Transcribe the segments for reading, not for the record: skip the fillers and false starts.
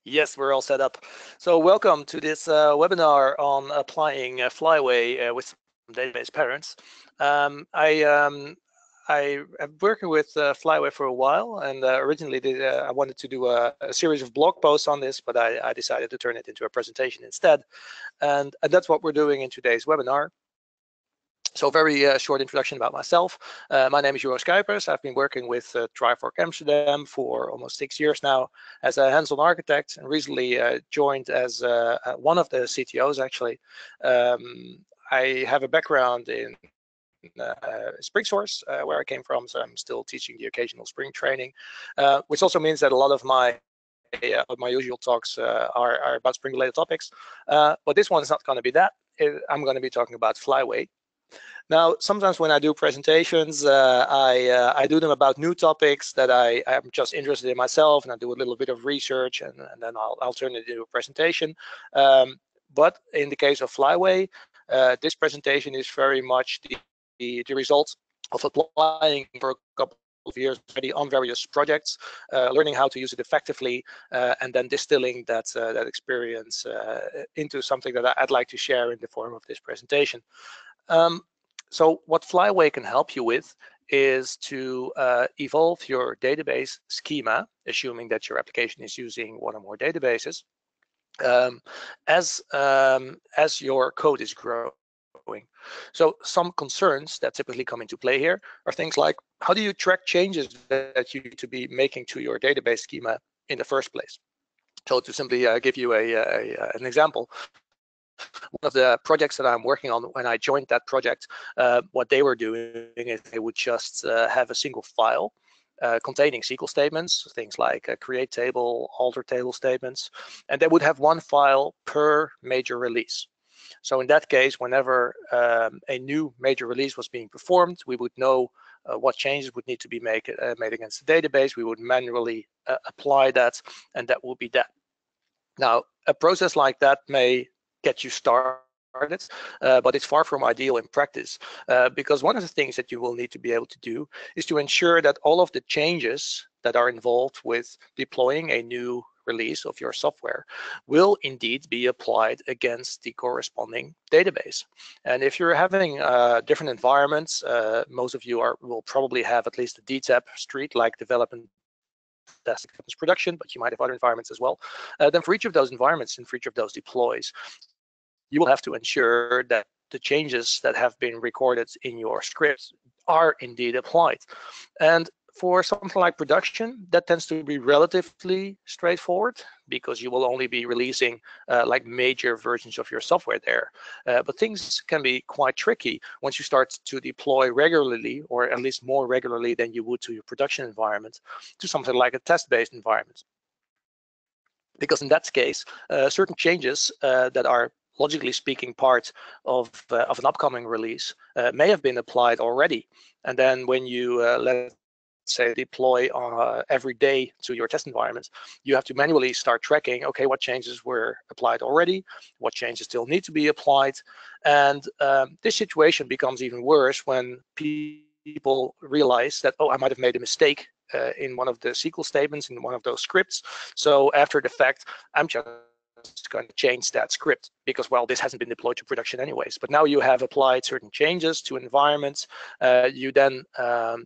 Yes, we're all set up. So welcome to this webinar on applying Flyway with some database parents. I have been working with Flyway for a while, and originally I wanted to do a series of blog posts on this, but I decided to turn it into a presentation instead. And that's what we're doing in today's webinar. So very short introduction about myself. My name is Joris Kuipers. I've been working with Trifork Amsterdam for almost 6 years now as a hands-on architect, and recently joined as one of the CTOs actually. I have a background in Spring Source, where I came from, so I'm still teaching the occasional Spring training, which also means that a lot of my usual talks are about Spring-related topics. But this one is not going to be that. I'm going to be talking about Flyway. Now, sometimes when I do presentations, I do them about new topics that I'm just interested in myself, and I do a little bit of research, and then I'll turn it into a presentation. But in the case of Flyway, this presentation is very much the result of applying for a couple of years already on various projects, learning how to use it effectively, and then distilling that experience into something that I'd like to share in the form of this presentation. So what Flyway can help you with is to evolve your database schema, assuming that your application is using one or more databases, as your code is growing. So some concerns that typically come into play here are things like, how do you track changes that you need to be making to your database schema in the first place? So to simply give you an example, one of the projects that I'm working on, when I joined that project, what they were doing is they would just have a single file containing SQL statements, things like create table, alter table statements, and they would have one file per major release. So in that case, whenever a new major release was being performed, we would know what changes would need to be made against the database. We would manually apply that, and that would be that. Now, a process like that may get you started, but it's far from ideal in practice, because one of the things that you will need to be able to do is to ensure that all of the changes that are involved with deploying a new release of your software will indeed be applied against the corresponding database. And if you're having different environments, most of you will probably have at least a DTAP street, like development, testing, production, but you might have other environments as well. Then for each of those environments and for each of those deploys, you will have to ensure that the changes that have been recorded in your script are indeed applied. And for something like production, that tends to be relatively straightforward, because you will only be releasing like major versions of your software there. But things can be quite tricky once you start to deploy regularly, or at least more regularly than you would to your production environment, to something like a test-based environment. Because in that case, certain changes that are logically speaking part of an upcoming release may have been applied already. And then when you let's say deploy every day to your test environment, you have to manually start tracking, okay, what changes were applied already, what changes still need to be applied. And this situation becomes even worse when people realize that, oh, I might have made a mistake in one of the SQL statements in one of those scripts. So after the fact, I'm just going to change that script because, well, this hasn't been deployed to production anyways. But now you have applied certain changes to environments. You then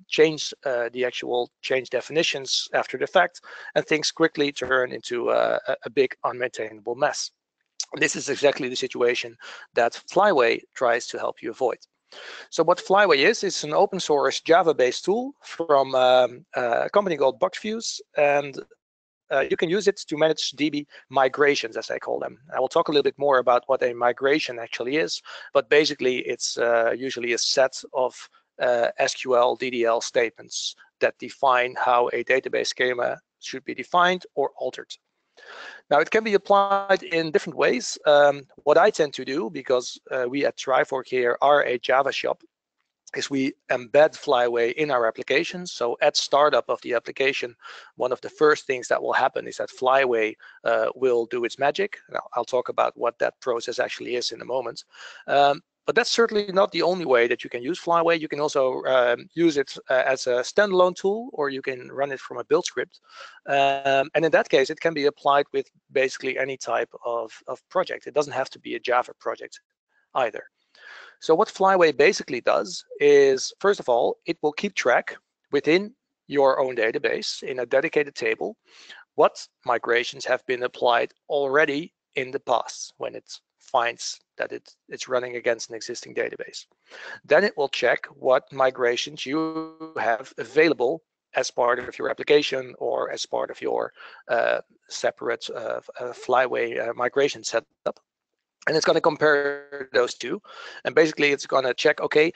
change the actual change definitions after the fact, and things quickly turn into a big unmaintainable mess. This is exactly the situation that Flyway tries to help you avoid. So what Flyway is, it's an open source Java-based tool from a company called Boxviews, and you can use it to manage DB migrations, as I call them. I will talk a little bit more about what a migration actually is, but basically it's usually a set of SQL DDL statements that define how a database schema should be defined or altered. Now, it can be applied in different ways. What I tend to do, because we at Trifork here are a Java shop, is we embed Flyway in our applications. So at startup of the application, one of the first things that will happen is that Flyway will do its magic. Now, I'll talk about what that process actually is in a moment. But that's certainly not the only way that you can use Flyway. You can also use it as a standalone tool, or you can run it from a build script. And in that case, it can be applied with basically any type of project. It doesn't have to be a Java project either. So what Flyway basically does is, first of all, it will keep track within your own database in a dedicated table what migrations have been applied already in the past when it finds that it's running against an existing database. Then it will check what migrations you have available as part of your application or as part of your separate Flyway migration setup. And it's going to compare those two. And basically, it's going to check, okay,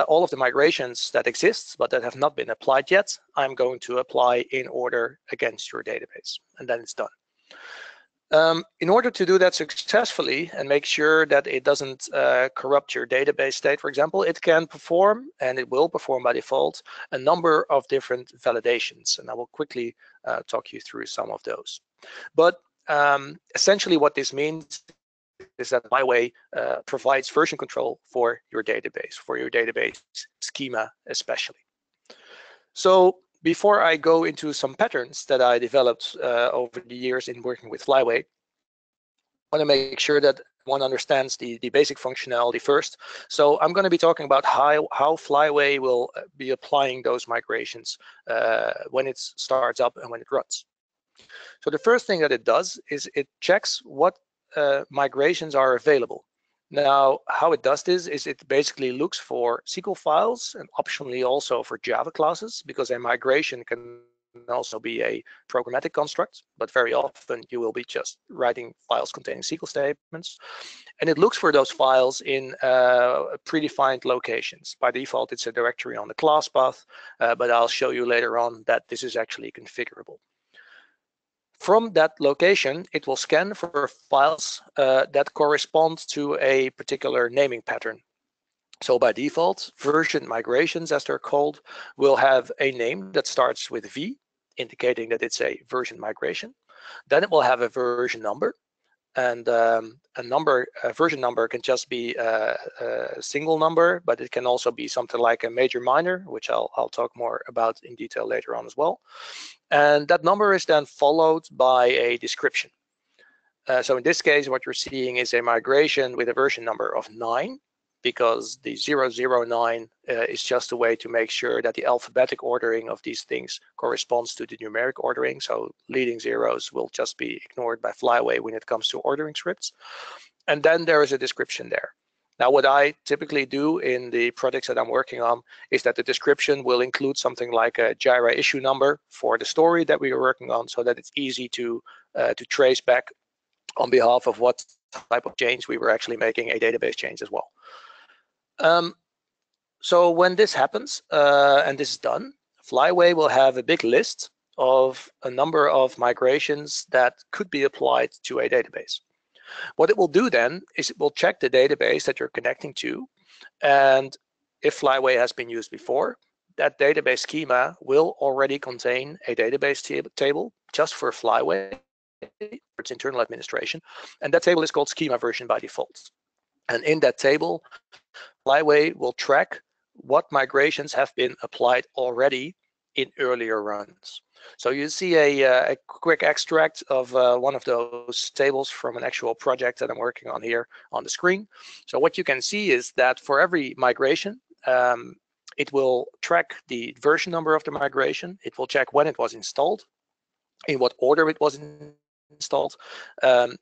all of the migrations that exist but that have not been applied yet, I'm going to apply in order against your database. And then it's done. In order to do that successfully and make sure that it doesn't corrupt your database state, for example, it can perform, and it will perform by default, a number of different validations. And I will quickly talk you through some of those. But essentially what this means is that Flyway provides version control for your database schema especially. So before I go into some patterns that I developed over the years in working with Flyway, I want to make sure that one understands the basic functionality first. So I'm going to be talking about how Flyway will be applying those migrations when it starts up and when it runs. So the first thing that it does is it checks what migrations are available. Now, how it does this is it basically looks for SQL files and optionally also for Java classes, because a migration can also be a programmatic construct, but very often you will be just writing files containing SQL statements. And it looks for those files in predefined locations. By default, it's a directory on the class path, but I'll show you later on that this is actually configurable. From that location, it will scan for files that correspond to a particular naming pattern. So by default, version migrations, as they're called, will have a name that starts with V, indicating that it's a version migration. Then it will have a version number. And a version number can just be a single number, but it can also be something like a major minor, which I'll talk more about in detail later on as well. And that number is then followed by a description. So in this case, what you're seeing is a migration with a version number of 9, because the 009 is just a way to make sure that the alphabetic ordering of these things corresponds to the numeric ordering. So leading zeros will just be ignored by Flyway when it comes to ordering scripts. And then there is a description there. Now, what I typically do in the projects that I'm working on is that the description will include something like a Jira issue number for the story that we are working on, so that it's easy to trace back on behalf of what type of change we were actually making, a database change as well. So when this happens and this is done, Flyway will have a big list of a number of migrations that could be applied to a database. What it will do then is it will check the database that you're connecting to, and if Flyway has been used before, that database schema will already contain a database table just for Flyway, for its internal administration, and that table is called schema version by default. And in that table, Flyway will track what migrations have been applied already in earlier runs. So you see a quick extract of one of those tables from an actual project that I'm working on here on the screen. So what you can see is that for every migration, it will track the version number of the migration. It will check when it was installed, in what order it was installed.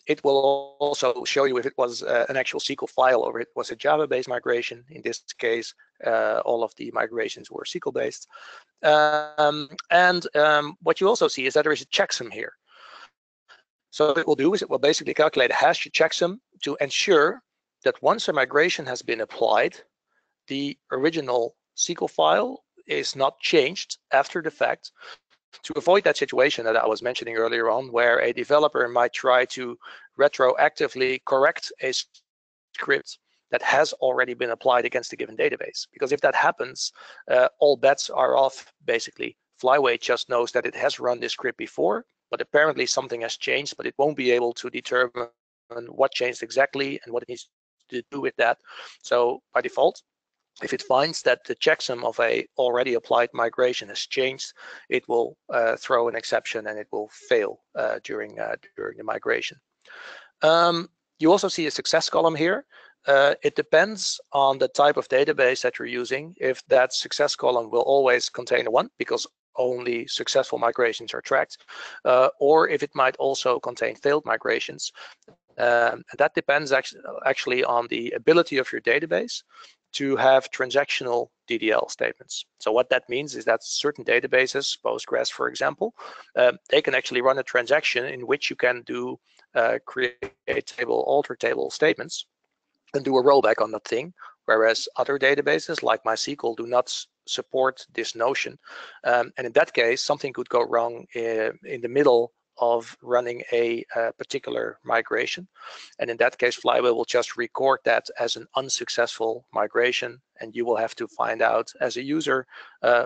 It will also show you if it was an actual SQL file or it was a Java-based migration. In this case, all of the migrations were SQL-based. What you also see is that there is a checksum here. So what it will do is it will basically calculate a hash checksum to ensure that once a migration has been applied, the original SQL file is not changed after the fact, to avoid that situation that I was mentioning earlier on, where a developer might try to retroactively correct a script that has already been applied against a given database. Because if that happens, all bets are off, basically. Flyway just knows that it has run this script before, but apparently something has changed, but it won't be able to determine what changed exactly and what it needs to do with that. So by default, if it finds that the checksum of a already applied migration has changed, it will throw an exception and it will fail during the migration. You also see a success column here. It depends on the type of database that you're using. If that success column will always contain a 1 because only successful migrations are tracked, or if it might also contain failed migrations. That depends actually on the ability of your database to have transactional DDL statements. So what that means is that certain databases, Postgres for example, they can actually run a transaction in which you can do create table, alter table statements and do a rollback on that thing, whereas other databases like MySQL do not support this notion. And in that case, something could go wrong in the middle of running a particular migration. And in that case, Flyway will just record that as an unsuccessful migration, and you will have to find out as a user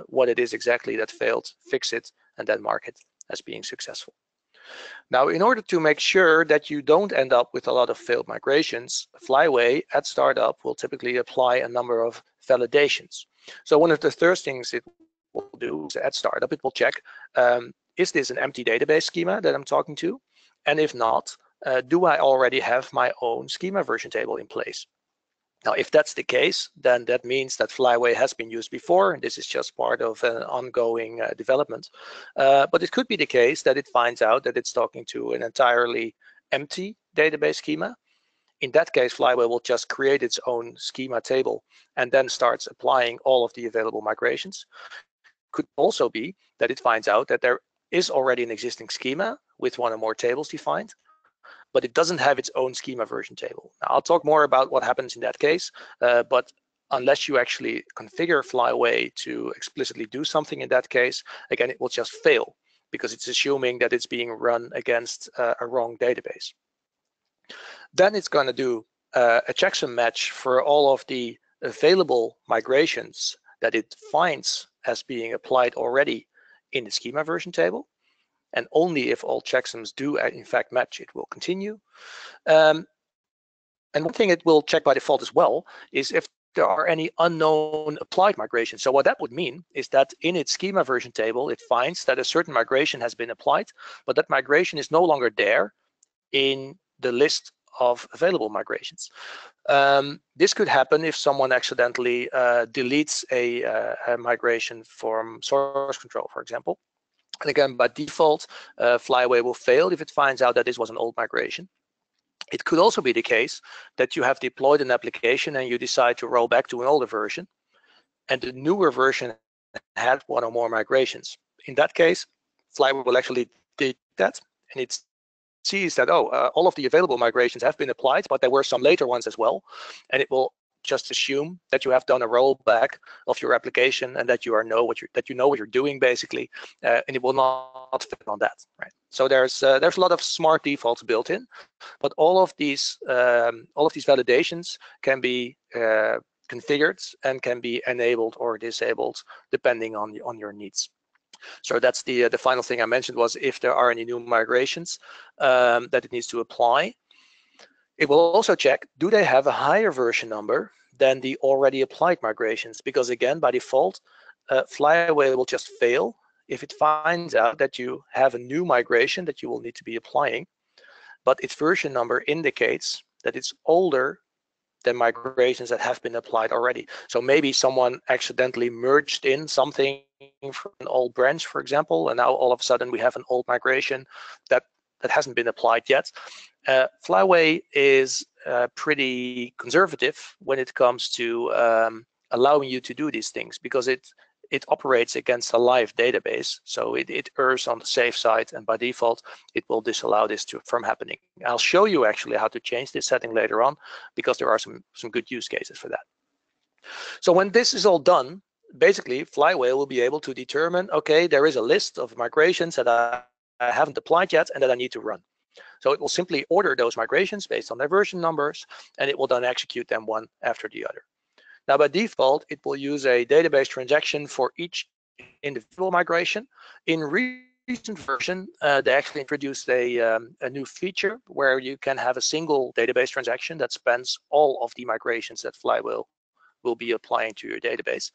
what it is exactly that failed, fix it, and then mark it as being successful. Now, in order to make sure that you don't end up with a lot of failed migrations, Flyway at startup will typically apply a number of validations. So one of the first things it will do is at startup, it will check, is this an empty database schema that I'm talking to? And if not, do I already have my own schema version table in place? Now, if that's the case, then that means that Flyway has been used before, and this is just part of an ongoing development. But it could be the case that it finds out that it's talking to an entirely empty database schema. In that case, Flyway will just create its own schema table and then starts applying all of the available migrations. Could also be that it finds out that there is already an existing schema with one or more tables defined, but it doesn't have its own schema version table. Now, I'll talk more about what happens in that case, but unless you actually configure Flyway to explicitly do something in that case, again, it will just fail because it's assuming that it's being run against a wrong database. Then it's going to do a checksum match for all of the available migrations that it finds as being applied already in the schema version table. And only if all checksums do in fact match, it will continue. And one thing it will check by default as well is if there are any unknown applied migrations. So what that would mean is that in its schema version table, it finds that a certain migration has been applied, but that migration is no longer there in the list of available migrations. This could happen if someone accidentally deletes a migration from source control, for example. And again, by default, Flyway will fail if it finds out that this was an old migration. It could also be the case that you have deployed an application and you decide to roll back to an older version, and the newer version had one or more migrations. In that case, Flyway will actually detect that, and it sees that, all of the available migrations have been applied, but there were some later ones as well, and it will just assume that you have done a rollback of your application and that you know what you're doing basically, and it will not fit on that, right? So there's a lot of smart defaults built in, but all of these validations can be configured and can be enabled or disabled depending on your needs. So that's the final thing I mentioned was if there are any new migrations that it needs to apply. It will also check, do they have a higher version number than the already applied migrations? Because again, by default, Flyway will just fail if it finds out that you have a new migration that you will need to be applying, but its version number indicates that it's older than migrations that have been applied already. So maybe someone accidentally merged in something from an old branch, for example, and now all of a sudden we have an old migration that hasn't been applied yet. Flyway is pretty conservative when it comes to allowing you to do these things because it operates against a live database, so it errs on the safe side, and by default it will disallow this from happening. I'll show you actually how to change this setting later on because there are some good use cases for that. So when this is all done, basically Flyway will be able to determine, okay, there is a list of migrations that I haven't applied yet and that I need to run. So it will simply order those migrations based on their version numbers, and it will then execute them one after the other. Now, by default, it will use a database transaction for each individual migration. In recent version, they actually introduced a new feature where you can have a single database transaction that spans all of the migrations that Flyway will be applying to your database.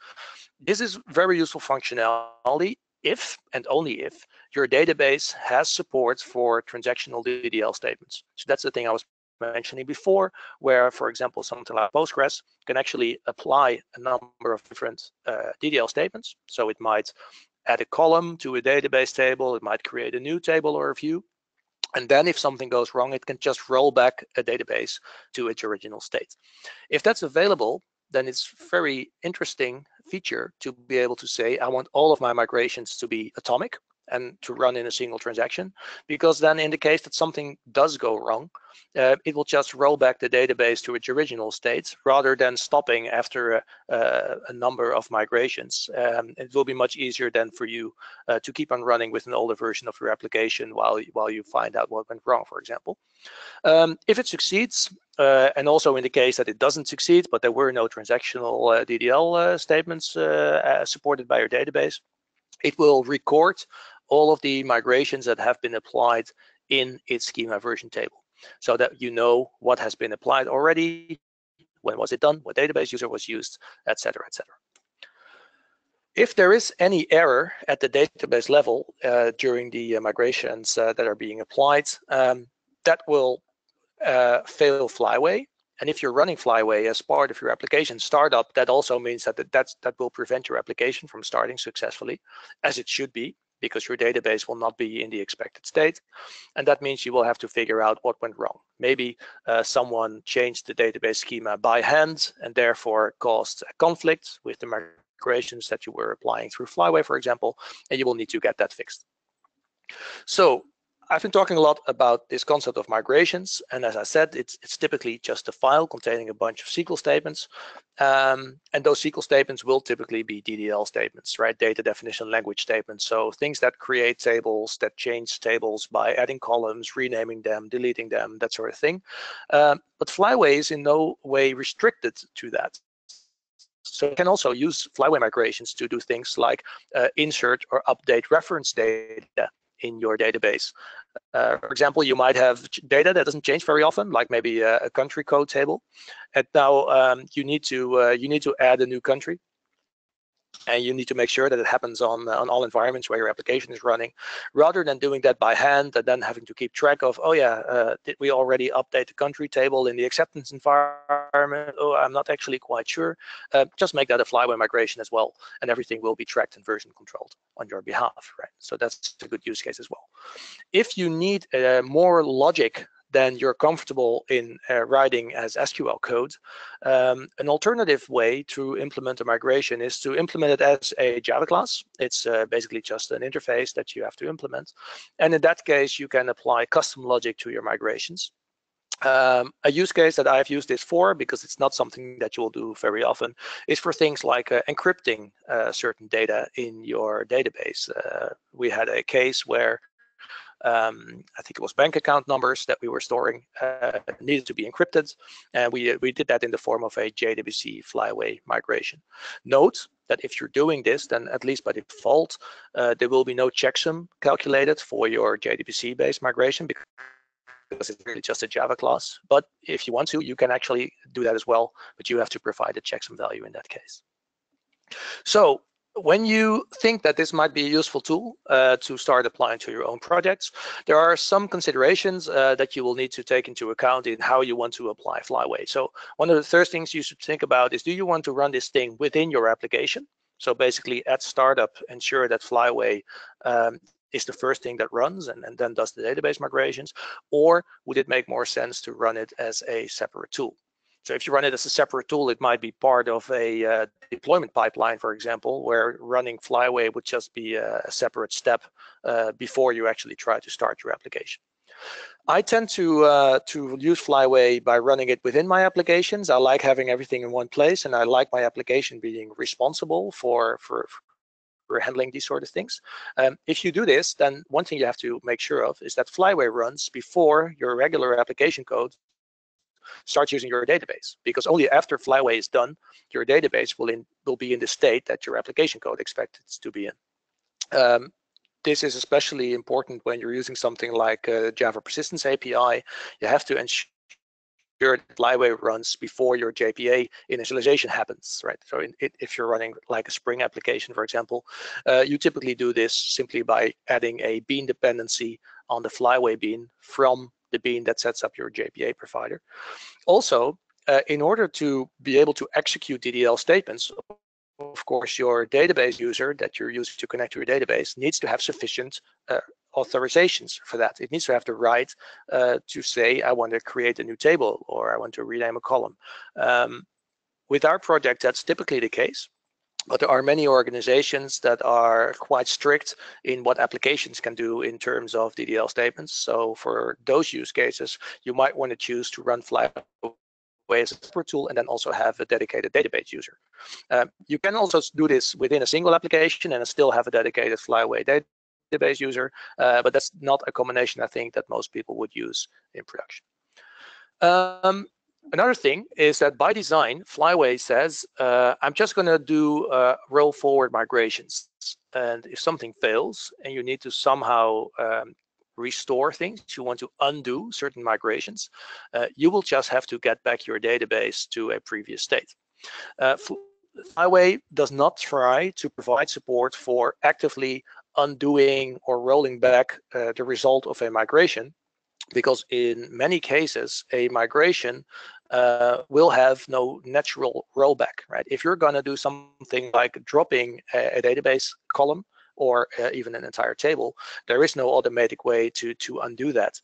This is very useful functionality if and only if your database has support for transactional DDL statements. So that's the thing I was mentioning before, where, for example, something like Postgres can actually apply a number of different DDL statements. So it might add a column to a database table, it might create a new table or a view, and then if something goes wrong, it can just roll back a database to its original state. If that's available, then it's very interesting feature to be able to say, I want all of my migrations to be atomic and to run in a single transaction, because then in the case that something does go wrong, it will just roll back the database to its original state rather than stopping after a number of migrations. It will be much easier then for you to keep on running with an older version of your application while you find out what went wrong, for example. If it succeeds, and also in the case that it doesn't succeed, but there were no transactional DDL statements supported by your database, it will record all of the migrations that have been applied in its schema version table, so that you know what has been applied already, when was it done, what database user was used, etc., etc. If there is any error at the database level during the migrations that are being applied, that will fail Flyway. And if you're running Flyway as part of your application startup, that also means that that will prevent your application from starting successfully, as it should be, because your database will not be in the expected state. And that means you will have to figure out what went wrong. Maybe someone changed the database schema by hand and therefore caused a conflict with the migrations that you were applying through Flyway, for example, and you will need to get that fixed. So I've been talking a lot about this concept of migrations, and as I said, it's typically just a file containing a bunch of SQL statements, and those SQL statements will typically be DDL statements, right? Data definition language statements. So things that create tables, that change tables by adding columns, renaming them, deleting them, that sort of thing. But Flyway is in no way restricted to that. So you can also use Flyway migrations to do things like insert or update reference data in your database. For example, you might have data that doesn't change very often, like maybe a country code table, and now you need to add a new country, and you need to make sure that it happens on all environments where your application is running, rather than doing that by hand and then having to keep track of, oh yeah, did we already update the country table in the acceptance environment? Oh, I'm not actually quite sure. Just make that a Flyway migration as well, and everything will be tracked and version controlled on your behalf, right? So that's a good use case as well. If you need more logic than you're comfortable in writing as SQL code, an alternative way to implement a migration is to implement it as a Java class. It's basically just an interface that you have to implement. And in that case, you can apply custom logic to your migrations. A use case that I've used this for, because it's not something that you will do very often, is for things like encrypting certain data in your database. We had a case where I think it was bank account numbers that we were storing needed to be encrypted, and we did that in the form of a JDBC Flyway migration. Note that if you're doing this, then at least by default, there will be no checksum calculated for your JDBC-based migration, because it's really just a Java class. But if you want to, you can actually do that as well, but you have to provide a checksum value in that case. So when you think that this might be a useful tool to start applying to your own projects, there are some considerations that you will need to take into account in how you want to apply Flyway. So one of the first things you should think about is, do you want to run this thing within your application? So basically at startup, ensure that Flyway is the first thing that runs and then does the database migrations, or would it make more sense to run it as a separate tool? So if you run it as a separate tool, it might be part of a deployment pipeline, for example, where running Flyway would just be a separate step before you actually try to start your application. I tend to use Flyway by running it within my applications. I like having everything in one place, and I like my application being responsible for handling these sort of things. If you do this, then one thing you have to make sure of is that Flyway runs before your regular application code starts using your database, because only after Flyway is done, your database will be in the state that your application code expects it to be in. this is especially important when you're using something like Java Persistence API. You have to ensure that Flyway runs before your JPA initialization happens, right? So if you're running like a Spring application, for example, you typically do this simply by adding a bean dependency on the Flyway bean from the bean that sets up your JPA provider. Also, in order to be able to execute DDL statements, of course, your database user that you're using to connect to your database needs to have sufficient authorizations for that. It needs to have the right to say, I want to create a new table, or I want to rename a column. With our project, that's typically the case. But there are many organizations that are quite strict in what applications can do in terms of DDL statements. So for those use cases, you might want to choose to run Flyway as a separate tool and then also have a dedicated database user. You can also do this within a single application and still have a dedicated Flyway database user, but that's not a combination I think that most people would use in production. Another thing is that by design, Flyway says, I'm just going to do roll forward migrations. And if something fails and you need to somehow restore things, you want to undo certain migrations, you will just have to get back your database to a previous state. Flyway does not try to provide support for actively undoing or rolling back the result of a migration, because in many cases, a migration will have no natural rollback, right? If you're going to do something like dropping a database column or even an entire table, there is no automatic way to undo that.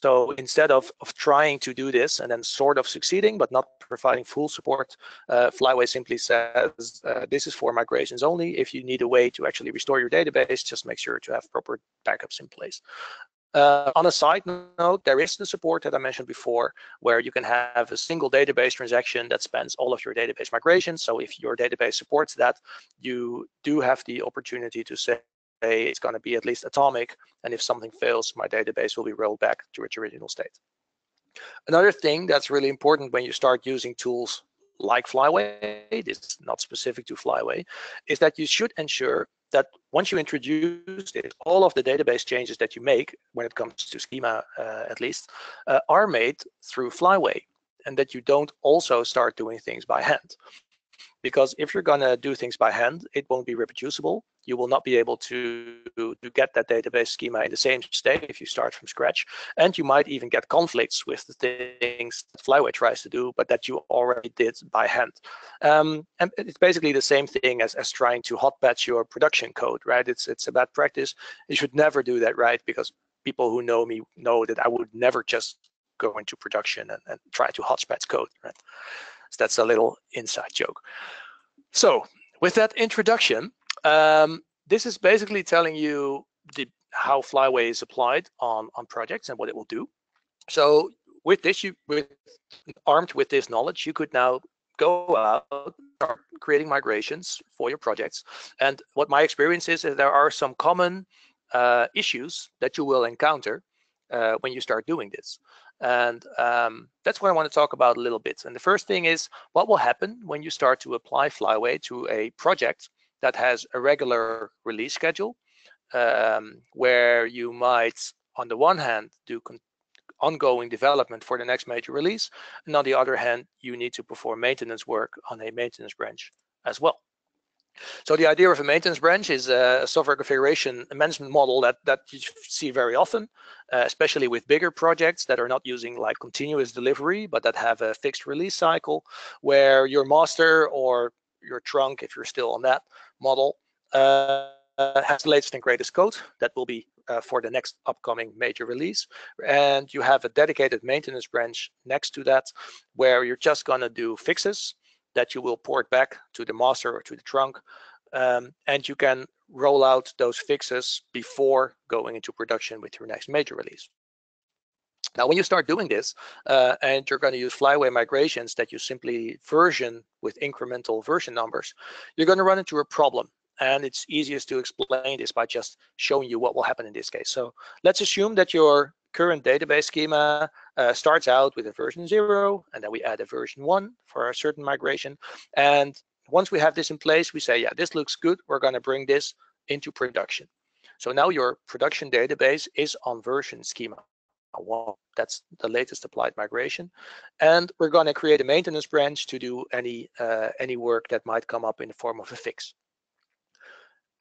So instead of trying to do this and then sort of succeeding but not providing full support, Flyway simply says this is for migrations only. If you need a way to actually restore your database, just make sure to have proper backups in place. On a side note, there is the support that I mentioned before, where you can have a single database transaction that spans all of your database migrations. So if your database supports that, you do have the opportunity to say it's going to be at least atomic, and if something fails, my database will be rolled back to its original state. Another thing that's really important when you start using tools like Flyway, this is not specific to Flyway, is that you should ensure that once you introduce it, all of the database changes that you make, when it comes to Schema at least, are made through Flyway, and that you don't also start doing things by hand. Because if you're going to do things by hand, it won't be reproducible. You will not be able to get that database schema in the same state if you start from scratch. And you might even get conflicts with the things that Flyway tries to do, but that you already did by hand. And it's basically the same thing as trying to hot patch your production code, right? It's a bad practice. You should never do that, right? Because people who know me know that I would never just go into production and try to hot patch code, right? So that's a little inside joke. So with that introduction, this is basically telling you how Flyway is applied on projects and what it will do. So with this, armed with this knowledge, you could now go out, start creating migrations for your projects. And what my experience is that there are some common issues that you will encounter when you start doing this. And that's what I want to talk about a little bit. And the first thing is, what will happen when you start to apply Flyway to a project that has a regular release schedule, where you might, on the one hand, do ongoing development for the next major release, and on the other hand, you need to perform maintenance work on a maintenance branch as well. So the idea of a maintenance branch is a software configuration management model that you see very often, especially with bigger projects that are not using like continuous delivery, but that have a fixed release cycle, where your master or your trunk, if you're still on that model, has the latest and greatest code that will be for the next upcoming major release. And you have a dedicated maintenance branch next to that, where you're just going to do fixes that you will port back to the master or to the trunk, and you can roll out those fixes before going into production with your next major release. Now, when you start doing this, and you're going to use Flyway migrations that you simply version with incremental version numbers, you're going to run into a problem. And it's easiest to explain this by just showing you what will happen in this case. So let's assume that your current database schema starts out with a version 0, and then we add a version 1 for a certain migration. And once we have this in place, we say, yeah, this looks good. We're going to bring this into production. So now your production database is on version schema 1. That's the latest applied migration. And we're going to create a maintenance branch to do any work that might come up in the form of a fix.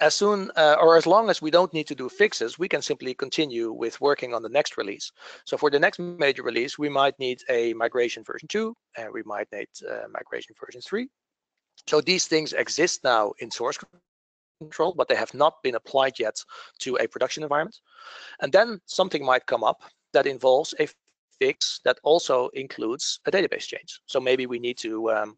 As soon or as long as we don't need to do fixes, we can simply continue with working on the next release. So for the next major release, we might need a migration version 2, and we might need migration version 3. So these things exist now in source control, but they have not been applied yet to a production environment. And then something might come up that involves a fix that also includes a database change. So maybe we need to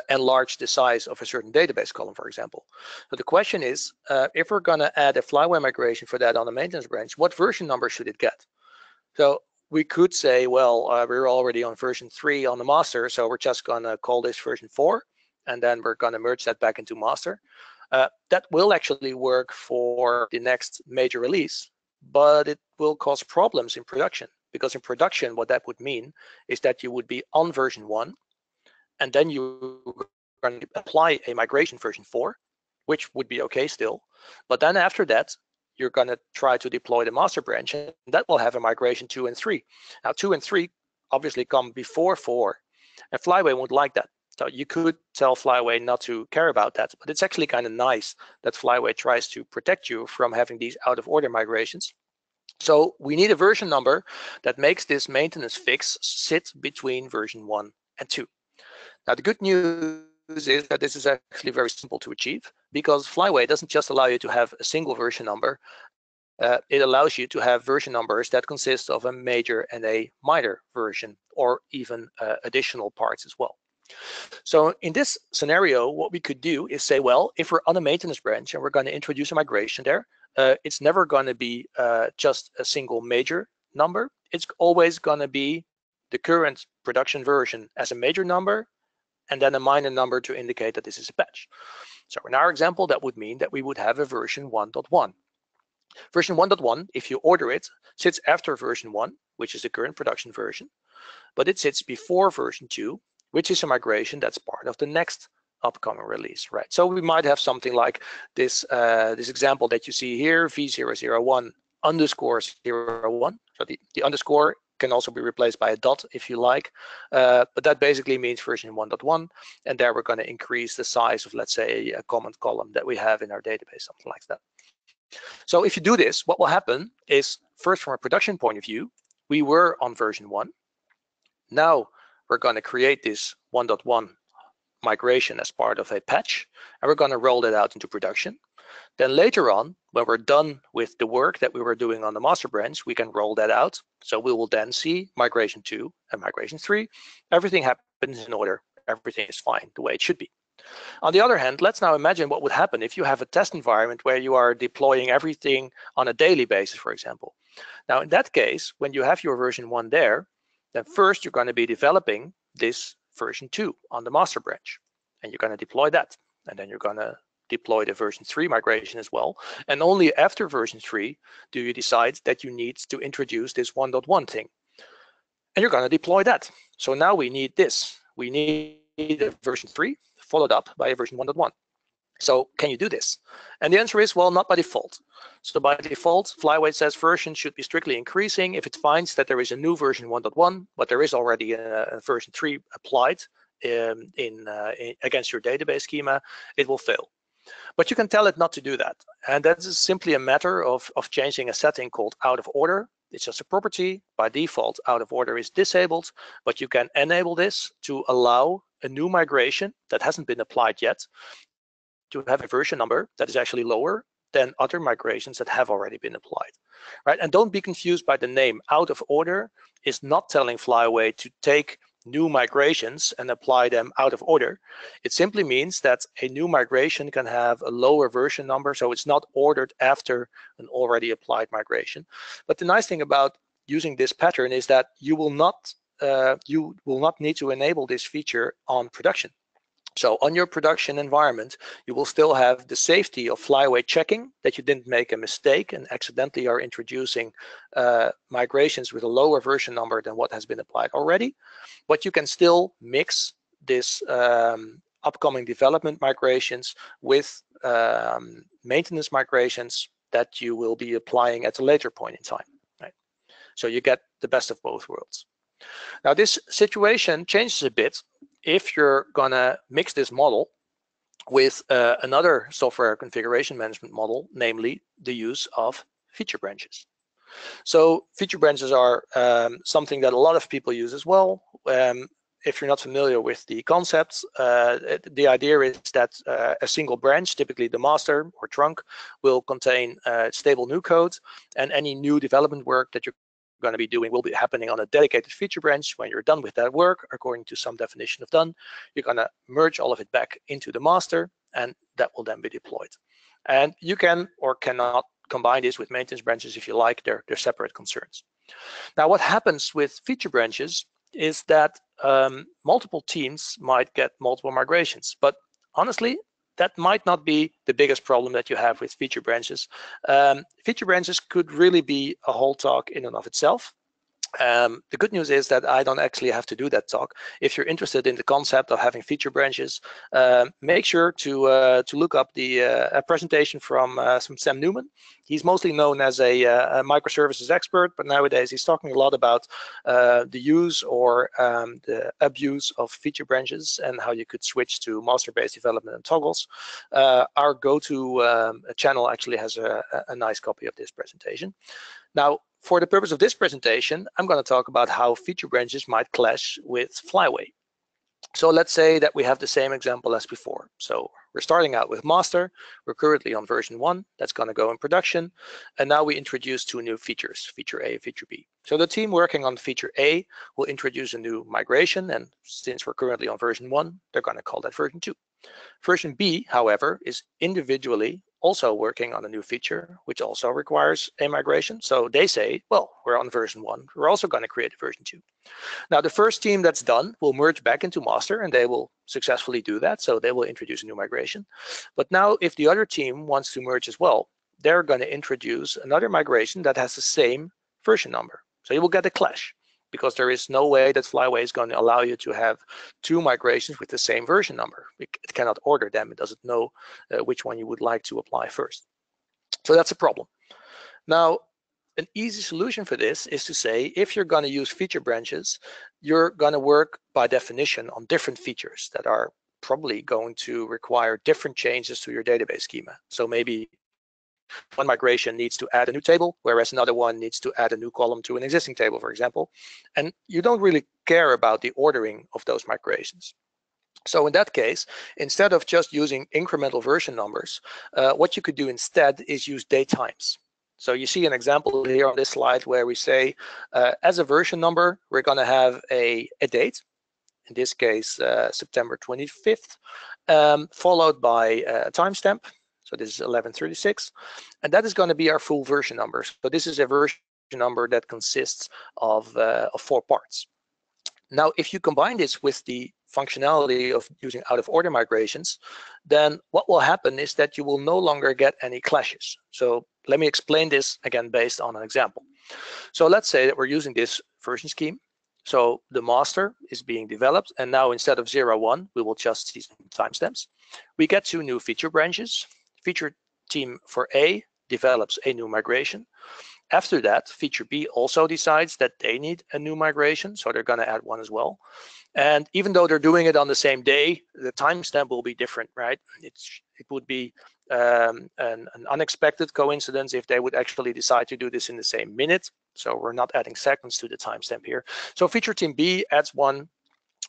enlarge the size of a certain database column, for example. So the question is, if we're going to add a Flyway migration for that on the maintenance branch, what version number should it get? So we could say, well, we're already on version 3 on the master, so we're just going to call this version 4, and then we're going to merge that back into master. That will actually work for the next major release, but it will cause problems in production, because in production, what that would mean is that you would be on version 1, and then you're going to apply a migration version 4, which would be okay still. But then after that, you're going to try to deploy the master branch, and that will have a migration 2 and 3. Now, 2 and 3 obviously come before 4, and Flyway won't like that. So you could tell Flyway not to care about that, but it's actually kind of nice that Flyway tries to protect you from having these out-of-order migrations. So we need a version number that makes this maintenance fix sit between version 1 and 2. Now, the good news is that this is actually very simple to achieve, because Flyway doesn't just allow you to have a single version number. It allows you to have version numbers that consist of a major and a minor version, or even additional parts as well. So in this scenario, what we could do is say, well, if we're on a maintenance branch and we're going to introduce a migration there, it's never going to be just a single major number. It's always going to be the current production version as a major number, and then a minor number to indicate that this is a patch. So in our example, that would mean that we would have a version 1.1. Version 1.1, if you order it, sits after version 1, which is the current production version, but it sits before version 2, which is a migration that's part of the next upcoming release, right? So we might have something like this, this example that you see here, v001 underscore 01. So the underscore can also be replaced by a dot if you like, but that basically means version 1.1, and there we're going to increase the size of, let's say, a comment column that we have in our database, something like that. So if you do this, what will happen is, first, from a production point of view, we were on version 1. Now we're going to create this 1.1 migration as part of a patch, and we're going to roll that out into production. Then later on, when we're done with the work that we were doing on the master branch, we can roll that out. So we will then see migration 2 and migration 3. Everything happens in order. Everything is fine the way it should be. On the other hand, let's now imagine what would happen if you have a test environment where you are deploying everything on a daily basis, for example. Now, in that case, when you have your version 1 there, then first you're going to be developing this version 2 on the master branch, and you're going to deploy that. And then you're going to deploy the version 3 migration as well. And only after version 3 do you decide that you need to introduce this 1.1 thing. And you're going to deploy that. So now we need this. We need a version 3 followed up by a version 1.1. So can you do this? And the answer is, well, not by default. So by default, Flyway says version should be strictly increasing if it finds that there is a new version 1.1, but there is already a version 3 applied against your database schema, it will fail. But you can tell it not to do that. And that is simply a matter of changing a setting called out of order. It's just a property. By default, out of order is disabled, but you can enable this to allow a new migration that hasn't been applied yet to have a version number that is actually lower than other migrations that have already been applied, right? And don't be confused by the name. Out of order is not telling Flyway to take new migrations and apply them out of order. It simply means that a new migration can have a lower version number, so it's not ordered after an already applied migration. But the nice thing about using this pattern is that you will not need to enable this feature on production. So on your production environment, you will still have the safety of Flyway checking that you didn't make a mistake and accidentally are introducing migrations with a lower version number than what has been applied already. But you can still mix this upcoming development migrations with maintenance migrations that you will be applying at a later point in time. Right? So you get the best of both worlds. Now this situation changes a bit if you're gonna mix this model with another software configuration management model, namely the use of feature branches. So feature branches are something that a lot of people use as well. If you're not familiar with the concepts, the idea is that a single branch, typically the master or trunk, will contain stable new code, and any new development work that you're going to be doing will be happening on a dedicated feature branch. When you're done with that work, according to some definition of done, you're going to merge all of it back into the master, and that will then be deployed. And you can or cannot combine this with maintenance branches if you like. They're separate concerns. Now, what happens with feature branches is that multiple teams might get multiple migrations, but honestly, that might not be the biggest problem that you have with feature branches. Feature branches could really be a whole talk in and of itself. The good news is that I don't actually have to do that talk. If you're interested in the concept of having feature branches, make sure to look up a presentation from Sam Newman. He's mostly known as a microservices expert, but nowadays he's talking a lot about the use or the abuse of feature branches and how you could switch to master-based development and toggles. Our go-to channel actually has a nice copy of this presentation. Now, for the purpose of this presentation, I'm going to talk about how feature branches might clash with Flyway. So let's say that we have the same example as before. So we're starting out with master. We're currently on version 1. That's going to go in production. And now we introduce 2 new features, feature A and feature B. So the team working on feature A will introduce a new migration. And since we're currently on version 1, they're going to call that version 2. Version B, however, is individually also working on a new feature, which also requires a migration. So they say, well, we're on version 1. We're also going to create a version 2. Now, the first team that's done will merge back into master, and they will successfully do that. So they will introduce a new migration. But now, if the other team wants to merge as well, they're going to introduce another migration that has the same version number. So you will get a clash, because there is no way that Flyway is going to allow you to have 2 migrations with the same version number. It cannot order them. It doesn't know which one you would like to apply first. So that's a problem. Now, an easy solution for this is to say, if you're going to use feature branches, you're going to work by definition on different features that are probably going to require different changes to your database schema. So maybe one migration needs to add a new table, whereas another one needs to add a new column to an existing table, for example. And you don't really care about the ordering of those migrations. So in that case, instead of just using incremental version numbers, what you could do instead is use date times. So you see an example here on this slide where we say, as a version number, we're going to have a date, in this case, September 25th, followed by a timestamp. So this is 1136, and that is going to be our full version number. So this is a version number that consists of 4 parts. Now, if you combine this with the functionality of using out-of-order migrations, then what will happen is that you will no longer get any clashes. So let me explain this again based on an example. So let's say that we're using this version scheme. So the master is being developed, and now instead of 01, we will just see some timestamps. We get 2 new feature branches. Feature team for A develops a new migration. After that, feature B also decides that they need a new migration, so they're going to add one as well. And even though they're doing it on the same day, the timestamp will be different, right? It would be an unexpected coincidence if they would actually decide to do this in the same minute. So we're not adding seconds to the timestamp here. So feature team B adds one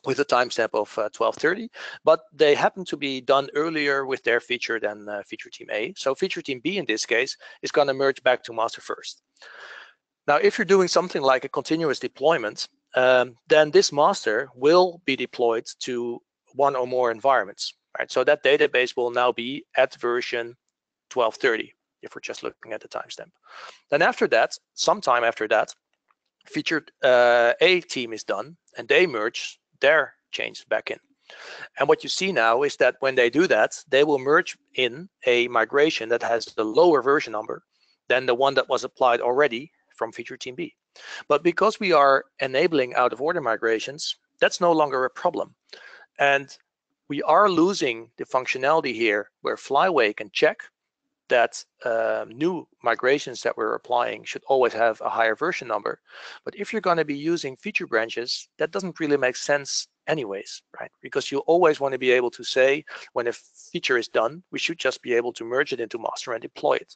with a timestamp of 12:30, but they happen to be done earlier with their feature than feature team A. So feature team B in this case is going to merge back to master first. Now, if you're doing something like a continuous deployment, then this master will be deployed to 1 or more environments, right? So that database will now be at version 12:30 if we're just looking at the timestamp. Then after that, sometime after that, featured A team is done, and they merge their changes back in. And what you see now is that when they do that, they will merge in a migration that has the lower version number than the one that was applied already from feature team B. But because we are enabling out-of-order migrations, that's no longer a problem. And we are losing the functionality here where Flyway can check that new migrations that we're applying should always have a higher version number. But if you're going to be using feature branches, that doesn't really make sense anyways, right? Because you always want to be able to say when a feature is done, we should just be able to merge it into master and deploy it.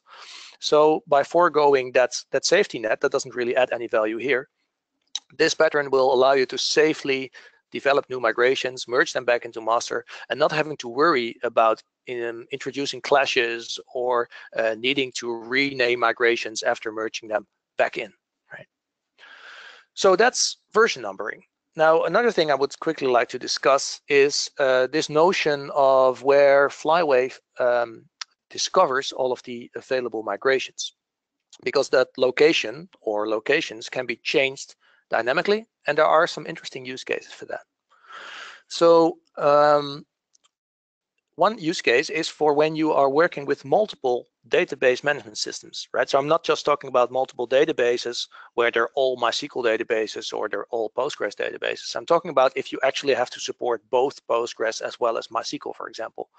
So by foregoing that safety net, that doesn't really add any value here. This pattern will allow you to safely develop new migrations, merge them back into master, and not having to worry about introducing clashes or needing to rename migrations after merging them back in, right? So that's version numbering. Now, another thing I would quickly like to discuss is this notion of where Flyway discovers all of the available migrations, because that location or locations can be changed dynamically, and there are some interesting use cases for that. So one use case is for when you are working with multiple database management systems, right? So I'm not just talking about multiple databases where they're all MySQL databases or they're all Postgres databases. I'm talking about if you actually have to support both Postgres as well as MySQL, for example.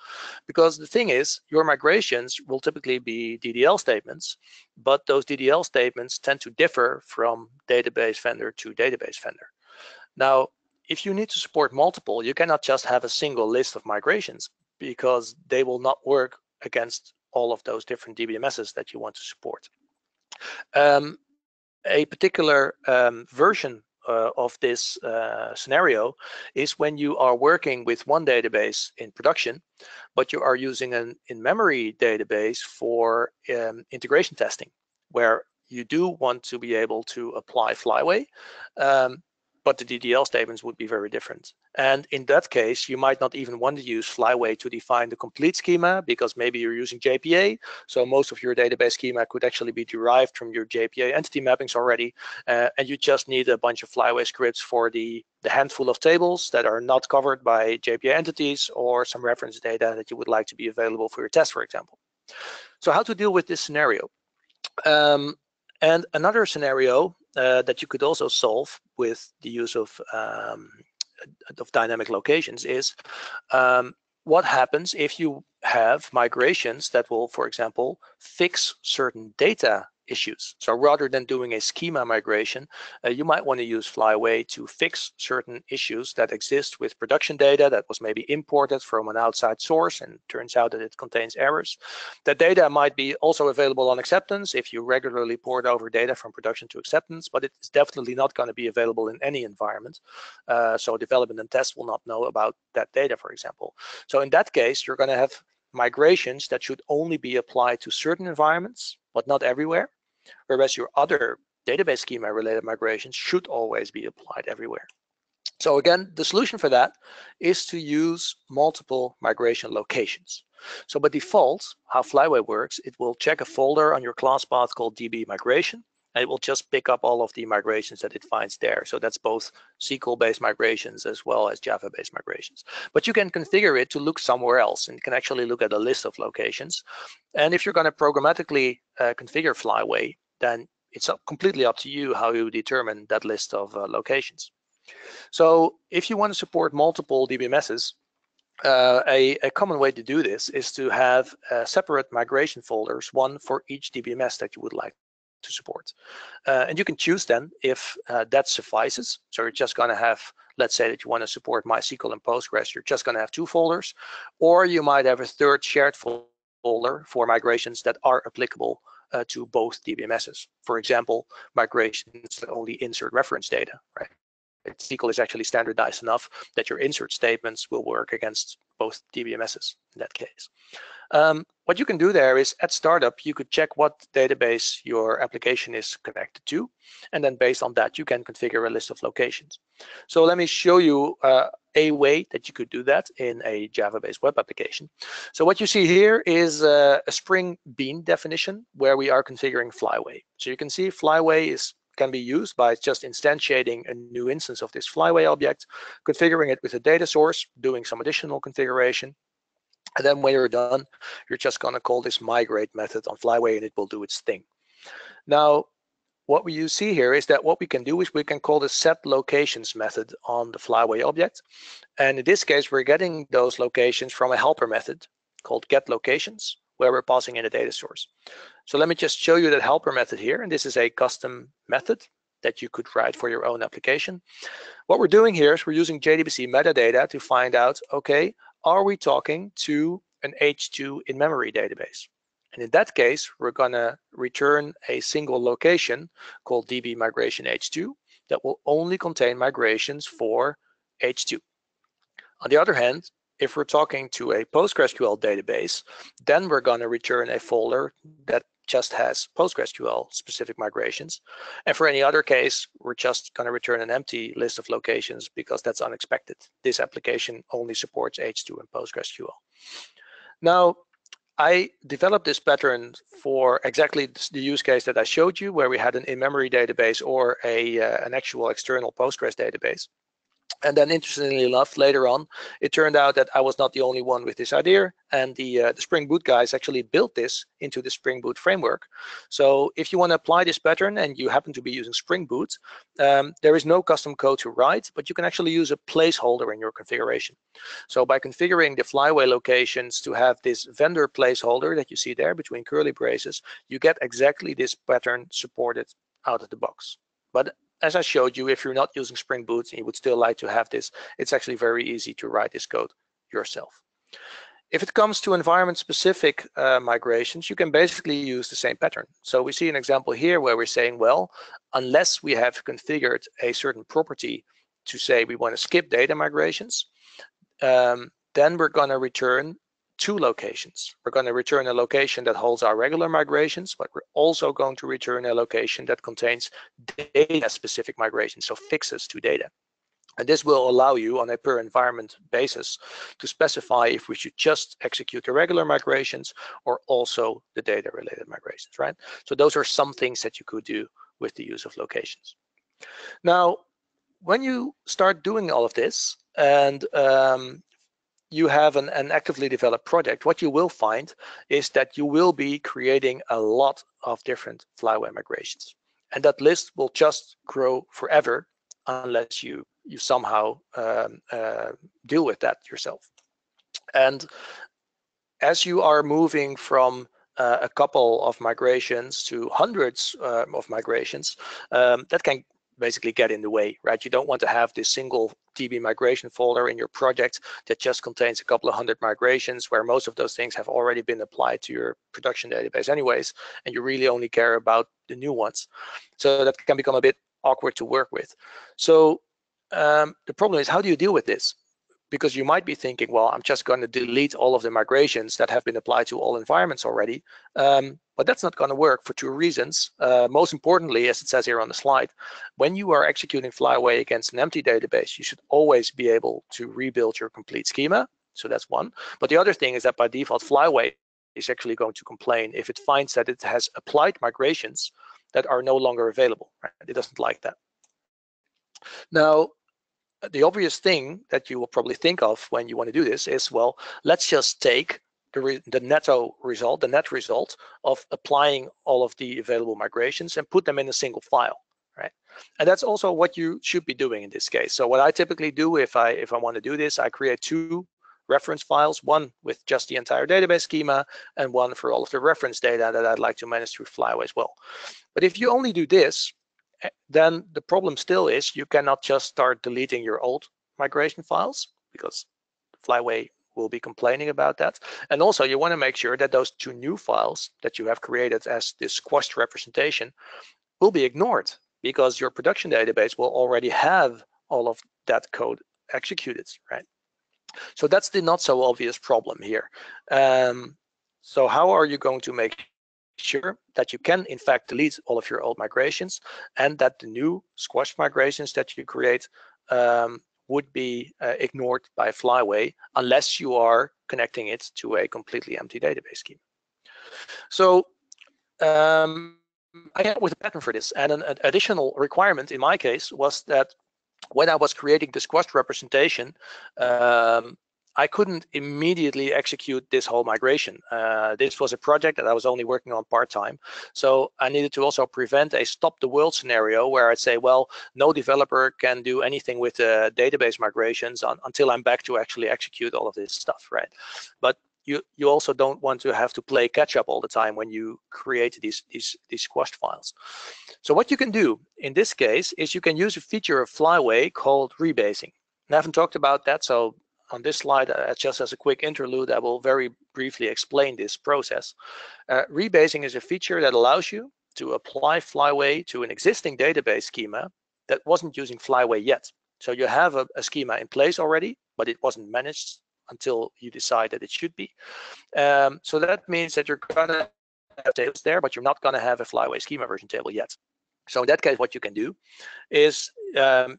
Because the thing is, your migrations will typically be DDL statements, but those DDL statements tend to differ from database vendor to database vendor. Now, if you need to support multiple, you cannot just have a single list of migrations, because they will not work against all of those different DBMSs that you want to support. A particular version of this scenario is when you are working with one database in production, but you are using an in-memory database for integration testing, where you do want to be able to apply Flyway, but the DDL statements would be very different. And in that case, you might not even want to use Flyway to define the complete schema, because maybe you're using JPA. So most of your database schema could actually be derived from your JPA entity mappings already. And you just need a bunch of Flyway scripts for the handful of tables that are not covered by JPA entities, or some reference data that you would like to be available for your test, for example. So how to deal with this scenario? And another scenario that you could also solve with the use of dynamic locations is what happens if you have migrations that will, for example, fix certain data issues. So rather than doing a schema migration, you might want to use Flyway to fix certain issues that exist with production data that was maybe imported from an outside source and turns out that it contains errors. That data might be also available on acceptance if you regularly port over data from production to acceptance, but it's definitely not going to be available in any environment. So development and test will not know about that data, for example. So in that case, you're going to have migrations that should only be applied to certain environments, but not everywhere, whereas your other database schema related migrations should always be applied everywhere. So again, the solution for that is to use multiple migration locations. So by default, how Flyway works, it will check a folder on your class path called DB migration, and it will just pick up all of the migrations that it finds there. So that's both SQL-based migrations as well as Java-based migrations. But you can configure it to look somewhere else, and you can actually look at a list of locations. And if you're going to programmatically configure Flyway, then it's completely up to you how you determine that list of locations. So if you want to support multiple DBMSs, a common way to do this is to have separate migration folders, one for each DBMS that you would like to support. And you can choose then if that suffices. So you're just going to have, let's say that you want to support MySQL and Postgres, you're just going to have 2 folders, or you might have a third shared folder for migrations that are applicable to both DBMSs. For example, migrations that only insert reference data, right? SQL is actually standardized enough that your insert statements will work against both DBMSs in that case. What you can do there is at startup, you could check what database your application is connected to. And then based on that, you can configure a list of locations. So let me show you a way that you could do that in a Java-based web application. So what you see here is a Spring Bean definition where we are configuring Flyway. So you can see Flyway can be used by just instantiating a new instance of this Flyway object, configuring it with a data source, doing some additional configuration. And then when you're done, you're just going to call this migrate method on Flyway and it will do its thing. Now, what you see here is that what we can do is we can call the set locations method on the Flyway object. And in this case, we're getting those locations from a helper method called get locations, where we're passing in a data source. So let me just show you that helper method here. And this is a custom method that you could write for your own application. What we're doing here is we're using JDBC metadata to find out, okay, are we talking to an H2 in-memory database? And in that case, we're going to return a single location called DB migration H2 that will only contain migrations for H2. On the other hand, if we're talking to a PostgreSQL database, then we're going to return a folder that just has PostgreSQL specific migrations. And for any other case, we're just going to return an empty list of locations because that's unexpected. This application only supports H2 and PostgreSQL. Now, I developed this pattern for exactly the use case that I showed you, where we had an in-memory database or an actual external Postgres database. And then interestingly enough, later on, it turned out that I was not the only one with this idea, and the Spring Boot guys actually built this into the Spring Boot framework. So if you want to apply this pattern and you happen to be using Spring Boot, there is no custom code to write, but you can actually use a placeholder in your configuration. So by configuring the Flyway locations to have this vendor placeholder that you see there between curly braces, you get exactly this pattern supported out of the box. But as I showed you, if you're not using Spring Boot and you would still like to have this, it's actually very easy to write this code yourself. If it comes to environment-specific migrations, you can basically use the same pattern. So we see an example here where we're saying, well, unless we have configured a certain property to say we want to skip data migrations, then we're going to return two locations. We're going to return a location that holds our regular migrations, but we're also going to return a location that contains data-specific migrations, so fixes to data. And this will allow you on a per environment basis to specify if we should just execute the regular migrations or also the data-related migrations, right? So those are some things that you could do with the use of locations. Now, when you start doing all of this and you have an actively developed project, what you will find is that you will be creating a lot of different Flyway migrations. And that list will just grow forever unless you somehow deal with that yourself. And as you are moving from a couple of migrations to hundreds of migrations, that can basically get in the way, right? You don't want to have this single DB migration folder in your project that just contains a couple of hundred migrations where most of those things have already been applied to your production database anyways, and you really only care about the new ones. So that can become a bit awkward to work with. So the problem is, how do you deal with this? Because you might be thinking, well, I'm just going to delete all of the migrations that have been applied to all environments already. But that's not going to work for two reasons. Most importantly, as it says here on the slide, when you are executing Flyway against an empty database, you should always be able to rebuild your complete schema. So that's one. But the other thing is that by default, Flyway is actually going to complain if it finds that it has applied migrations that are no longer available. Right? It doesn't like that. Now, the obvious thing that you will probably think of when you want to do this is, well, let's just take the net result of applying all of the available migrations and put them in a single file, right? And that's also what you should be doing in this case. So what I typically do if I want to do this, I create two reference files, one with just the entire database schema and one for all of the reference data that I'd like to manage through Flyway as well. But if you only do this, then the problem still is you cannot just start deleting your old migration files because Flyway will be complaining about that. And also you want to make sure that those two new files that you have created as this squashed representation will be ignored because your production database will already have all of that code executed, right? So that's the not so obvious problem here. So how are you going to make sure that you can in fact delete all of your old migrations and that the new squashed migrations that you create would be ignored by Flyway unless you are connecting it to a completely empty database schema? So I came up with a pattern for this, and an additional requirement in my case was that when I was creating the squashed representation, I couldn't immediately execute this whole migration. This was a project that I was only working on part-time. So I needed to also prevent a stop the world scenario where I'd say, well, no developer can do anything with the database migrations until I'm back to actually execute all of this stuff, right? But you also don't want to have to play catch up all the time when you create these squashed files. So what you can do in this case is you can use a feature of Flyway called rebasing. I haven't talked about that, so on this slide, just as a quick interlude, I will very briefly explain this process. Rebasing is a feature that allows you to apply Flyway to an existing database schema that wasn't using Flyway yet. So you have a schema in place already, but it wasn't managed until you decide that it should be. So that means that you're going to have tables there, but you're not going to have a Flyway schema version table yet. So in that case, what you can do is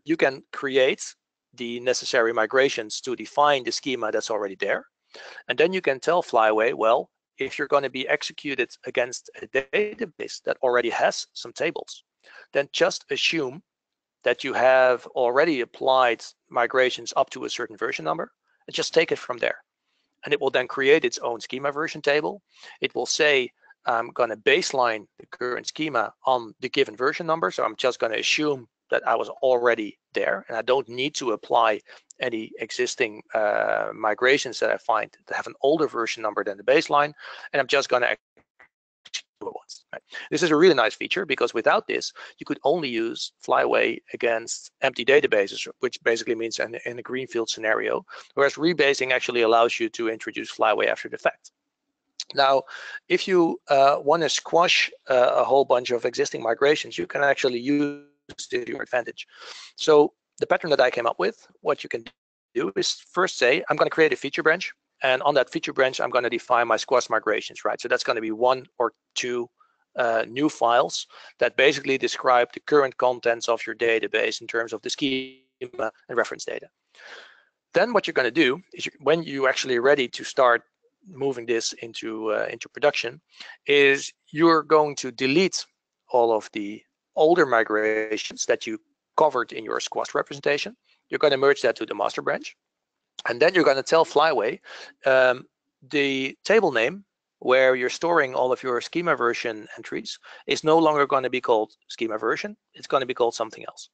you can create the necessary migrations to define the schema that's already there. And then you can tell Flyway, well, if you're going to be executed against a database that already has some tables, then just assume that you have already applied migrations up to a certain version number and just take it from there. And it will then create its own schema version table. It will say, I'm going to baseline the current schema on the given version number. So I'm just going to assume that I was already there and I don't need to apply any existing migrations that I find that have an older version number than the baseline. And I'm just going to execute it once. Right? This is a really nice feature because without this, you could only use Flyway against empty databases, which basically means in a greenfield scenario, whereas rebasing actually allows you to introduce Flyway after the fact. Now, if you want to squash a whole bunch of existing migrations, you can actually use it to your advantage. So the pattern that I came up with, what you can do is first say, I'm going to create a feature branch. And on that feature branch, I'm going to define my squash migrations, right? So that's going to be 1 or 2 new files that basically describe the current contents of your database in terms of the schema and reference data. Then what you're going to do is when you're actually ready to start moving this into production, is you're going to delete all of the older migrations that you covered in your squashed representation. You're going to merge that to the master branch. And then you're going to tell Flyway the table name where you're storing all of your schema version entries is no longer going to be called schema version. It's going to be called something else.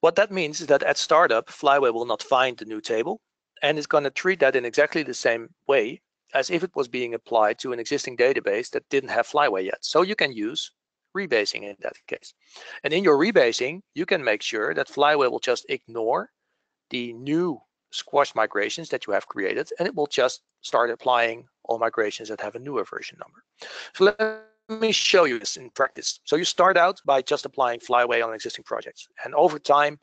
What that means is that at startup, Flyway will not find the new table, and it's going to treat that in exactly the same way as if it was being applied to an existing database that didn't have Flyway yet. So you can use rebasing in that case. And in your rebasing, you can make sure that Flyway will just ignore the new squash migrations that you have created, and it will just start applying all migrations that have a newer version number. So let me show you this in practice. So you start out by just applying Flyway on existing projects, and over time,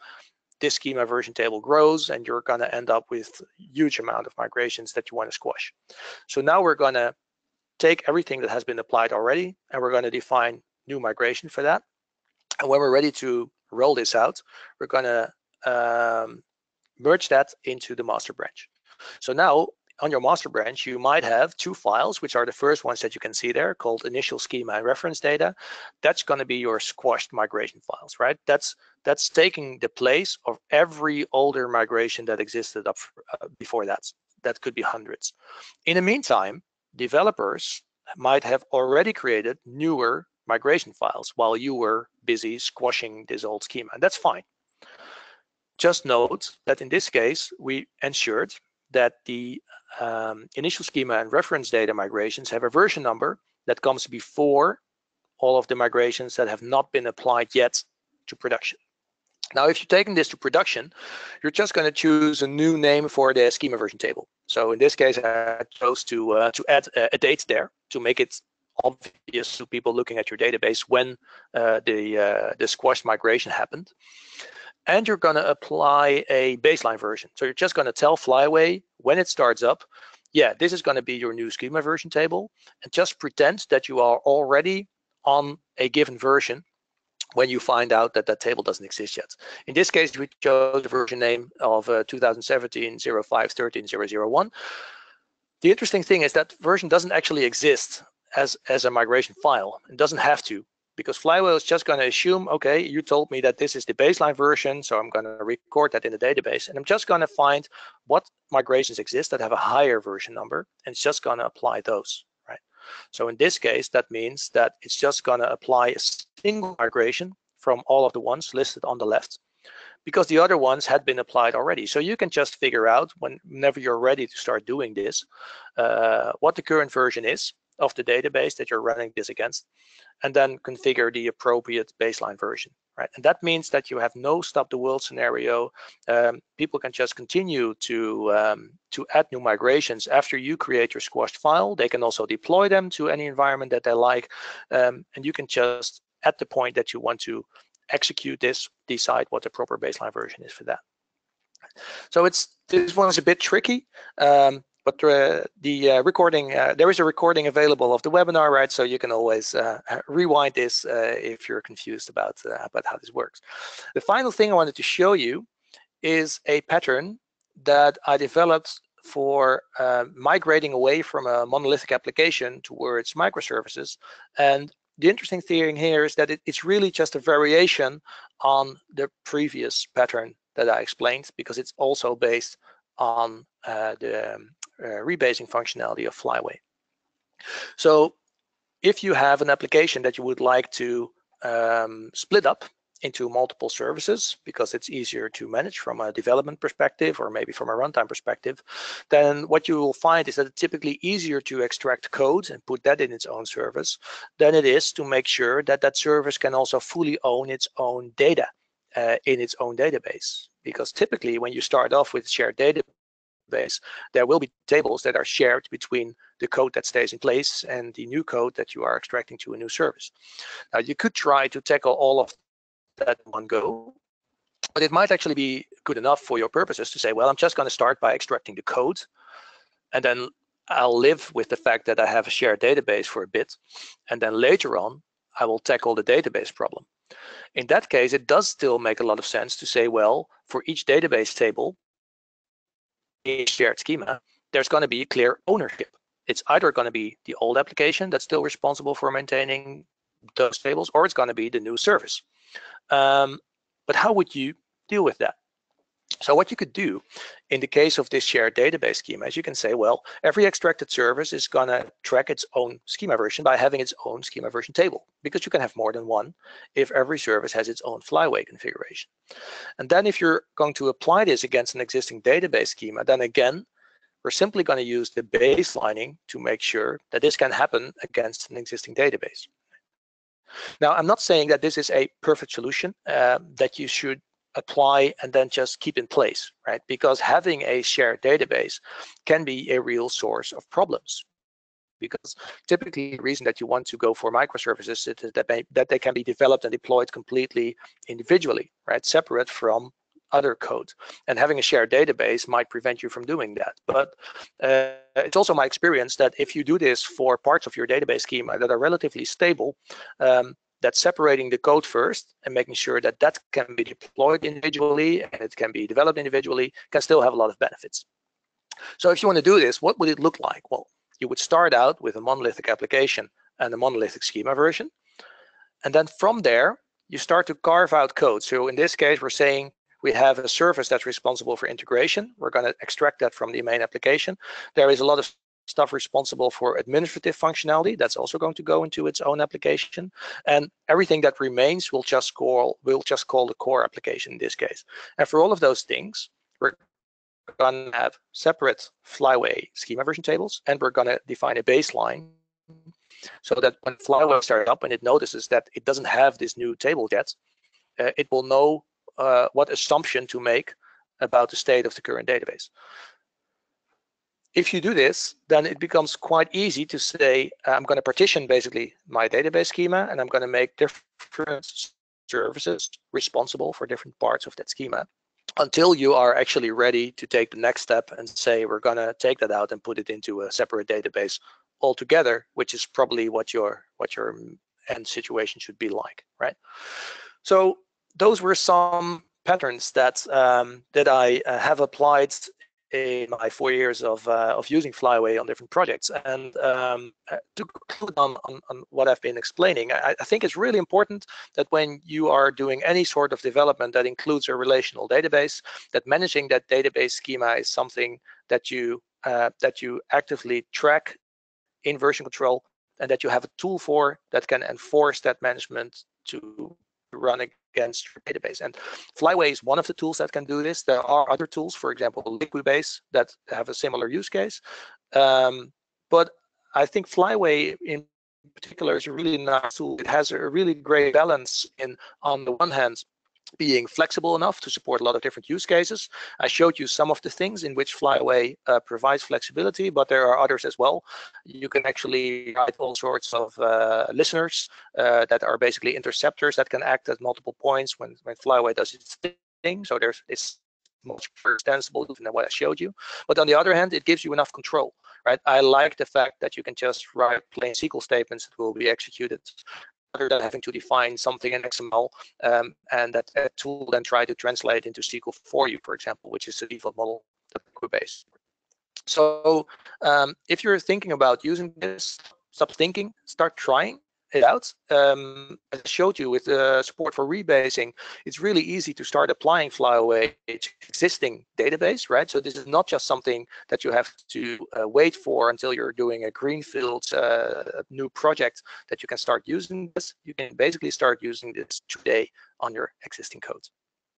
this schema version table grows, and you're going to end up with a huge amount of migrations that you want to squash. So now we're going to take everything that has been applied already, and we're going to define new migration for that. And when we're ready to roll this out, we're going to merge that into the master branch. So now on your master branch, you might have 2 files, which are the first ones that you can see there, called initial schema and reference data. That's going to be your squashed migration files, right? That's taking the place of every older migration that existed up before that. That could be hundreds. In the meantime, developers might have already created newer migration files while you were busy squashing this old schema, and that's fine. Just note that in this case, we ensured that the initial schema and reference data migrations have a version number that comes before all of the migrations that have not been applied yet to production. Now, if you're taking this to production, you're just going to choose a new name for the schema version table. So in this case, I chose to add a date there to make it obvious to people looking at your database when the squash migration happened. And you're going to apply a baseline version. So you're just going to tell Flyway when it starts up, yeah, this is going to be your new schema version table, and just pretend that you are already on a given version when you find out that that table doesn't exist yet. In this case, we chose the version name of 2017-05-13-001. The interesting thing is that version doesn't actually exist as a migration file. It doesn't have to, because Flyway is just going to assume, okay, you told me that this is the baseline version, so I'm going to record that in the database, and I'm just going to find what migrations exist that have a higher version number, and it's just going to apply those, right? So in this case, that means that it's just going to apply a single migration from all of the ones listed on the left, because the other ones had been applied already. So you can just figure out whenever you're ready to start doing this, what the current version is of the database that you're running this against, and then configure the appropriate baseline version, right? And that means that you have no stop the world scenario. People can just continue to add new migrations after you create your squashed file. They can also deploy them to any environment that they like, and you can just, at the point that you want to execute this, decide what the proper baseline version is for that. So this one is a bit tricky, but the recording, there is a recording available of the webinar, right? So you can always rewind this if you're confused about how this works. The final thing I wanted to show you is a pattern that I developed for migrating away from a monolithic application towards microservices. And the interesting thing here is that it's really just a variation on the previous pattern that I explained, because it's also based on the rebasing functionality of Flyway. So if you have an application that you would like to split up into multiple services, because it's easier to manage from a development perspective or maybe from a runtime perspective, then what you will find is that it's typically easier to extract code and put that in its own service than it is to make sure that that service can also fully own its own data in its own database. Because typically when you start off with shared database, there will be tables that are shared between the code that stays in place and the new code that you are extracting to a new service. Now you could try to tackle all of that in one go, but it might actually be good enough for your purposes to say, well, I'm just going to start by extracting the code, and then I'll live with the fact that I have a shared database for a bit, and then later on I will tackle the database problem. In that case, it does still make a lot of sense to say, well, for each database table in shared schema, there's going to be clear ownership. It's either going to be the old application that's still responsible for maintaining those tables, or it's going to be the new service. But how would you deal with that? So what you could do in the case of this shared database schema is you can say, well, every extracted service is going to track its own schema version by having its own schema version table, because you can have more than one if every service has its own Flyway configuration. And then if you're going to apply this against an existing database schema, then again, we're simply going to use the baselining to make sure that this can happen against an existing database. Now, I'm not saying that this is a perfect solution that you should apply and then just keep in place, right? Because having a shared database can be a real source of problems. Because typically the reason that you want to go for microservices is that they can be developed and deployed completely individually, right? Separate from other code. And having a shared database might prevent you from doing that. But it's also my experience that if you do this for parts of your database schema that are relatively stable, that separating the code first and making sure that that can be deployed individually and it can be developed individually can still have a lot of benefits. So if you want to do this, what would it look like? Well, you would start out with a monolithic application and a monolithic schema version. And then from there, you start to carve out code. So in this case, we're saying we have a service that's responsible for integration. We're going to extract that from the main application. There is a lot of stuff responsible for administrative functionality that's also going to go into its own application, and everything that remains will just call the core application in this case. And for all of those things, we're going to have separate Flyway schema version tables, and we're going to define a baseline so that when Flyway starts up and it notices that it doesn't have this new table yet, it will know what assumption to make about the state of the current database. If you do this, then it becomes quite easy to say, I'm going to partition basically my database schema, and I'm going to make different services responsible for different parts of that schema until you are actually ready to take the next step and say, we're going to take that out and put it into a separate database altogether, which is probably what your end situation should be like, right? So those were some patterns that I have applied in my 4 years of using Flyway on different projects. And to conclude on what I've been explaining, I think it's really important that when you are doing any sort of development that includes a relational database, that managing that database schema is something that you actively track in version control, and that you have a tool for that can enforce that management to run against your database. And Flyway is one of the tools that can do this. There are other tools, for example, Rebasing, that have a similar use case. But I think Flyway in particular is a really nice tool. It has a really great balance in, on the one hand, being flexible enough to support a lot of different use cases. I showed you some of the things in which Flyway provides flexibility, but there are others as well. You can actually write all sorts of listeners that are basically interceptors that can act at multiple points when Flyway does its thing. So it's much more extensible than what I showed you. But on the other hand, it gives you enough control, right? I like the fact that you can just write plain SQL statements that will be executed rather than having to define something in XML, and that tool then try to translate into SQL for you, for example, which is the default model of Rebasing. So if you're thinking about using this, stop thinking, start trying it out. As I showed you with support for rebasing, it's really easy to start applying Flyway to existing database, right? So this is not just something that you have to wait for until you're doing a greenfield new project that you can start using this. You can basically start using this today on your existing code.